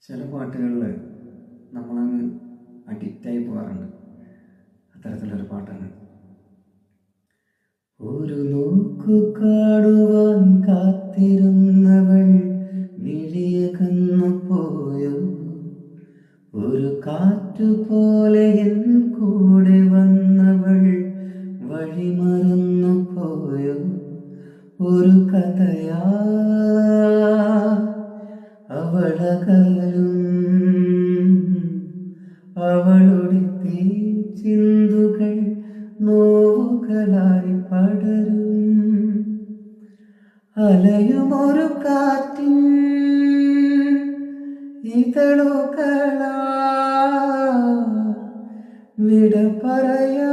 ചില പാട്ടുകളിൽ നമ്മളങ്ങ് അഡിക്റ്റായി പോകാറുണ്ട്. അത്തരത്തിലൊരു പാട്ടാണ്. ഒരു നോക്കു കാണുവാൻ കാത്തിരുന്നവൾ മിഴിയകന്നു പോയോ, ഒരു കാറ്റുപോലെ എൻ കൂടെ വന്നവൾ വഴിമറന്നു പോയോ, ഒരു കഥയാ അവളകലും അവളുടെ ചിന്തുകൾ നോവുകളായി പടരും. അലയുമൊരു കാറ്റിൻ ഇതളുകളാ വിട പറയാ